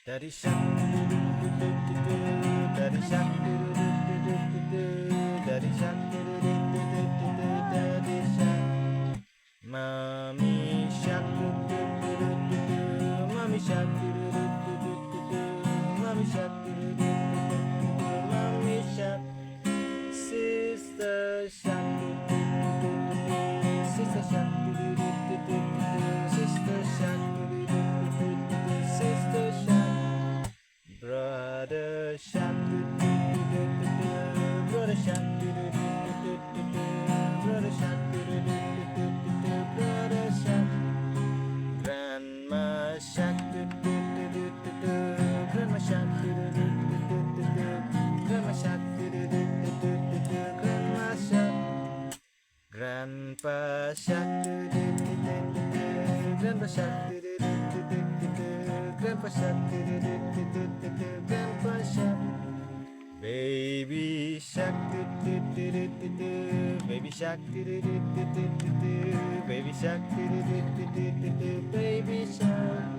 Daddy shark, daddy shark, daddy shark, daddy shark, mommy shark, mommy shark, mommy shark, mommy shark, sister shark, sister shark, sister shark, sister shark. Brother shark, brother shark, brother shark, brother shark. Grandma shark, grandma shark, grandma shark, grandma shark. Grandpa shark, grandpa shark, grandpa shark, grandpa shark. Baby shark, baby shark, baby shark, baby shark.